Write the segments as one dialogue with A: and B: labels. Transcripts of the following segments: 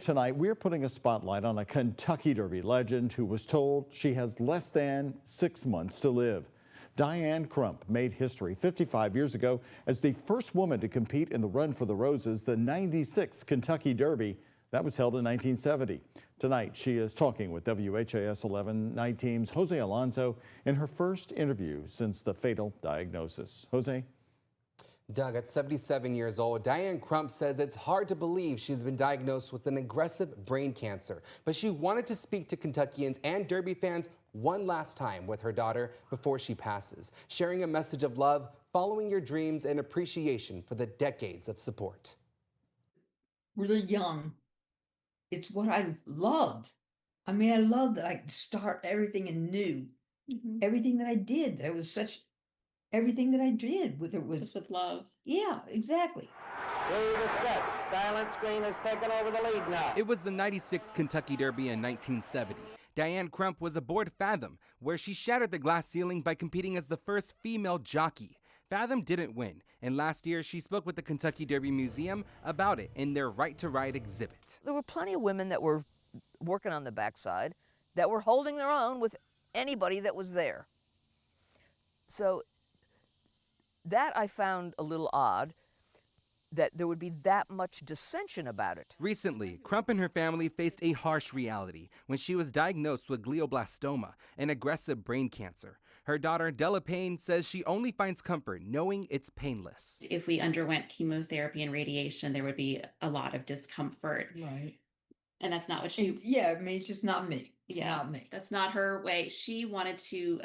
A: Tonight, we're putting a spotlight on a Kentucky Derby legend who was told she has less than 6 months to live. Diane Crump made history 55 years ago as the first woman to compete in the Run for the Roses, the 96 Kentucky Derby that was held in 1970. Tonight, she is talking with WHAS 11 night team's Jose Alonso in her first interview since the fatal diagnosis. Jose?
B: Doug, at 77 years old, Diane Crump says it's hard to believe she's been diagnosed with an aggressive brain cancer. But she wanted to speak to Kentuckians and Derby fans one last time with her daughter before she passes, sharing a message of love, following your dreams, and appreciation for the decades of support.
C: Really young. It's what I loved. I mean, I loved that I could start everything anew. Everything that I did, there was such... Everything that I did with it was
D: just with love.
C: Yeah, exactly.
E: Silent Screen has taken over the lead now.
B: It was the 96 Kentucky Derby in 1970. Diane Crump was aboard Fathom, where she shattered the glass ceiling by competing as the first female jockey. Fathom didn't win, and last year she spoke with the Kentucky Derby Museum about it in their Right to Ride exhibit.
F: There were plenty of women that were working on the backside that were holding their own with anybody that was there. So that I found a little odd, that there would be that much dissension about it.
B: Recently, Crump and her family faced a harsh reality when she was diagnosed with glioblastoma, an aggressive brain cancer. Her daughter, Della Payne, says she only finds comfort knowing it's painless.
D: If we underwent chemotherapy and radiation, there would be a lot of discomfort.
C: Right.
D: And that's not what she...
C: Yeah, I mean, it's just not me. It's
D: yeah,
C: not me.
D: That's not her way. She wanted to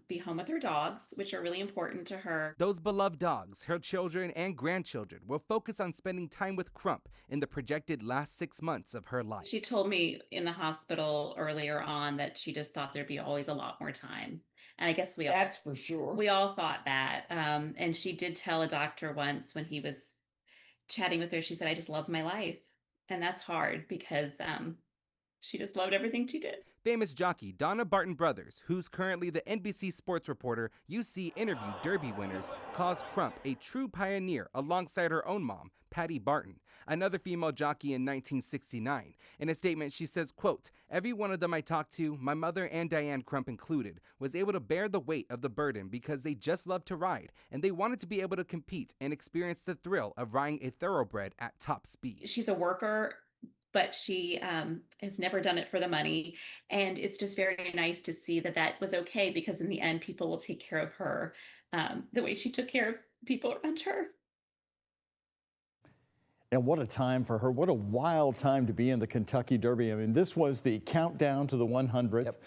D: be home with her dogs, which are really important to her.
B: Those beloved dogs, her children and grandchildren, will focus on spending time with Crump in the projected last 6 months of her life.
D: She told me in the hospital earlier on that she just thought there'd be always a lot more time. And I guess we all...
C: That's for sure.
D: We all thought that. And she did tell a doctor once when he was chatting with her, she said, I just love my life. And that's hard because she just loved everything she did.
B: Famous jockey Donna Barton Brothers, who's currently the NBC sports reporter you see interview Derby winners, calls Crump a true pioneer alongside her own mom, Patty Barton, another female jockey in 1969. In a statement, she says, quote, every one of them I talked to, my mother and Diane Crump included, was able to bear the weight of the burden because they just loved to ride and they wanted to be able to compete and experience the thrill of riding a thoroughbred at top speed.
D: She's a worker, but she has never done it for the money. And it's just very nice to see that that was okay, because in the end, people will take care of her the way she took care of people around her.
A: And what a time for her. What a wild time to be in the Kentucky Derby. I mean, this was the countdown to the 100th.
B: Yep.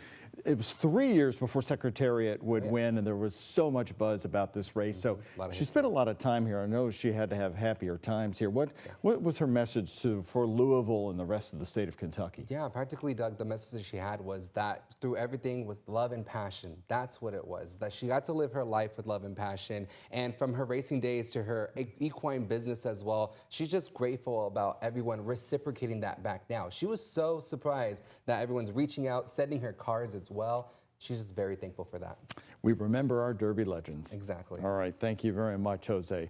A: It was 3 years before Secretariat would win, and there was so much buzz about this race. So she spent a lot of time here. I know she had to have happier times here. What was her message for Louisville and the rest of the state of Kentucky?
B: Yeah, practically, Doug, the message she had was that through everything with love and passion, that's what it was, that she got to live her life with love and passion. And from her racing days to her equine business as well, she's just grateful about everyone reciprocating that back now. She was so surprised that everyone's reaching out, sending her cards as well. She's just very thankful for that.
A: We remember our Derby legends.
B: Exactly.
A: All right, thank you very much, Jose.